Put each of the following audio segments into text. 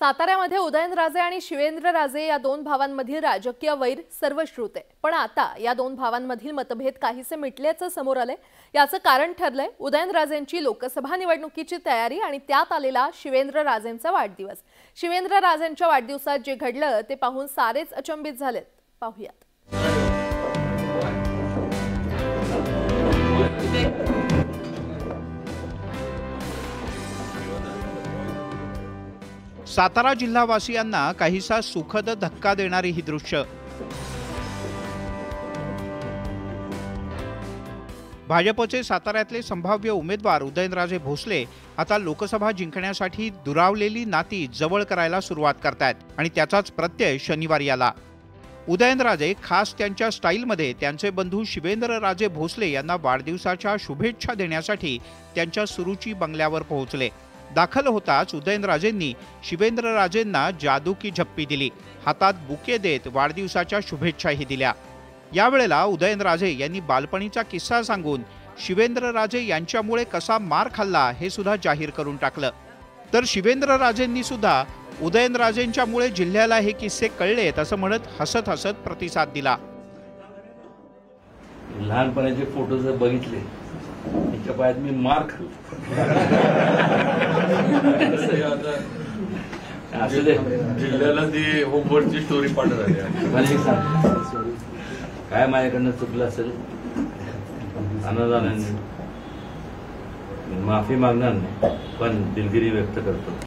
साताऱ्यामध्ये उदयनराजे आणि शिवेंद्रराजे या दोन भावांमधील राजकीय वैर सर्वश्रुत आहे। पण आता या दोन भावांमधील मतभेद काहीसे मिटल्याचं समोर आलंय। याचं कारण ठरलंय उदयनराजेंची लोकसभा निवडणुकीची तयारी आणि त्यात आलेला शिवेंद्रराजेंचा वाढदिवस। शिवेंद्रराजेंच्या वाढदिवसात जे घडलं ते पाहून सारेच अचंबित झालेत। पाहूयात। सातारा जिल्हावासियांना काहीसा सुखद धक्का देणारी ही दृश्य। भाजपचे साताऱ्यातले संभाव्य उमेदवार उदयनराजे भोसले आता लोकसभा जिंकण्यासाठी दुरावलेली नाती जवळ करायला सुरुवात करतायत आणि त्याचाच प्रत्यय शनिवारी आला। उदयनराजे खास त्यांच्या स्टाईलमध्ये त्यांचे बंधू शिवेंद्रराजे भोसले यांना वाढदिवसाच्या शुभेच्छा देण्यासाठी त्यांच्या सुरुची बंगल्यावर पोहोचले। दाखल होताच उदयनराजेंनी शिवेंद्रराजेंना जादू की झप्पी दिली, हातात बुके देत वाढदिवसाच्या शुभेच्छाही दिल्या। यावेळेला उदयनराजे यांनी बालपणीचा किस्सा सांगून शिवेंद्रराजे यांच्यामुळे कसा मार खाल्ला हे सुद्धा जाहीर करून टाकलं। तर शिवेंद्रराजेंनी सुद्धा उदयनराजेंच्यामुळे जिल्ह्याला हे किस्से कळलेत असं म्हणत हसत हसत प्रतिसाद दिला। लहानपणाचे फोटो जर बघितले त्याच्या पायात मी मार खाल्ला। जिल्ह्याला ती होमवर्कची स्टोरी पाठवली। काय माझ्याकडनं चुकलं असेल अनादानाने माफी मागणार नाही, पण दिलगिरी व्यक्त करतो।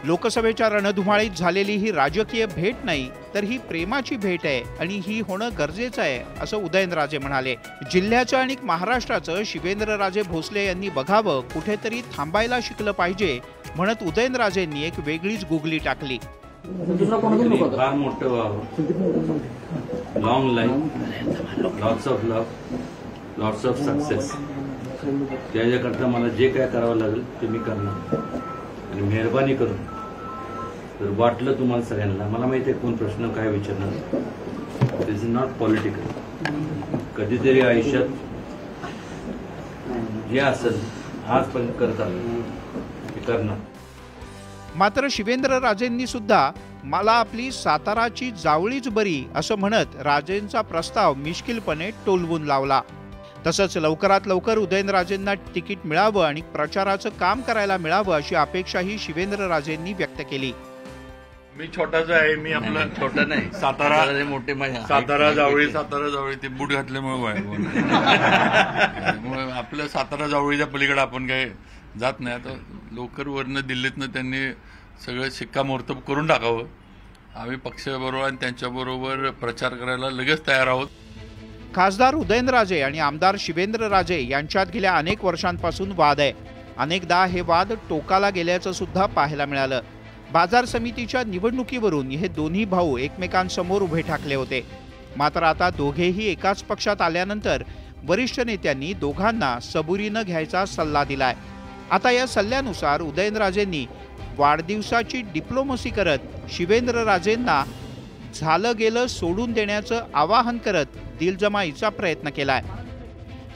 लोकसभेच्या रणधुमाळीत झालेली ही राजकीय भेट नाही तर ही प्रेमाची भेट आहे आणि ही होणं गरजेचं आहे असं उदयनराजे म्हणाले। जिल्ह्याचं आणि महाराष्ट्राचं शिवेंद्रराजे भोसले यांनी बघावं, कुठेतरी थांबायला शिकलं पाहिजे म्हणत उदयनराजेंनी एक वेगळीच गुगली टाकली। फार मोठं व्हावं, long life, lots of love, lots of success. त्याच्याकरता मला जे काय करावं लागेल ते मी करणार आणि मेहरबानी करून जर वाटलं तुम्हाला सगळ्यांना, मला माहिती आहे कोण प्रश्न काय विचारणार, दिस इज नॉट पॉलिटिकल। कधीतरी आयुष्यात जे असेल आजपर्यंत करत आलं ते करणार। मात्र शिवेंद्रराजेंनी सुद्धा मला आपली साताराची जावळीच बरी असं म्हणत राजेंचा प्रस्ताव मिश्किलपणे टोलवून लावला। तसंच लवकरात लवकर उदयनराजेंना तिकीट मिळावं आणि प्रचाराचं काम करायला मिळावं अशी अपेक्षाही शिवेंद्रराजेंनी व्यक्त केली। मी छोटाच आहे, मी आपलं छोटा नाही, सातारा मोठे सातारा जावळी ते बूट घातल्यामुळे आपल्या सातारा जावळीच्या पलीकडे आपण काही जात नाही। आता लवकर वरनं दिल्लीतनं त्यांनी सगळं शिक्कामोर्तब करून टाकावं। आम्ही पक्षाबरोबर आणि त्यांच्याबरोबर प्रचार करायला लगेच तयार आहोत। खासदार उदयनराजे आणि आमदार शिवेंद्रराजे यांच्यात गेल्या अनेक वर्षांपासून वाद आहे। अनेकदा हे वाद टोकाला गेल्याचं सुद्धा पाहायला मिळालं। बाजार समितीच्या निवडणुकीवरून हे दोन्ही भाऊ एकमेकांसमोर उभे ठाकले होते। मात्र आता दोघेही एकाच पक्षात आल्यानंतर वरिष्ठ नेत्यांनी दोघांना सबुरीनं घ्यायचा सल्ला दिलाय। आता या सल्ल्यानुसार उदयनराजेंनी वाढदिवसाची डिप्लोमसी करत शिवेंद्रराजेंना झालं गेलं सोडून देण्याचं आवाहन करत दिलजमाईचा प्रयत्न केलाय।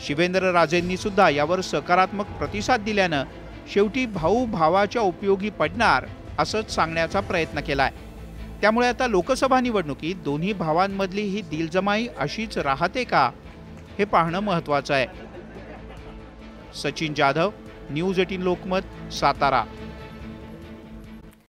शिवेंद्रराजेंनी सुद्धा यावर सकारात्मक प्रतिसाद दिल्यानं शेवटी भाऊ भावाच्या उपयोगी पडणार असंच सांगण्याचा प्रयत्न केलाय। त्यामुळे आता लोकसभा निवडणुकीत दोन्ही भावांमधली ही दिलजमाई अशीच राहते का हे पाहणं महत्त्वाचं आहे। सचिन जाधव, न्यूज 18 लोकमत, सातारा।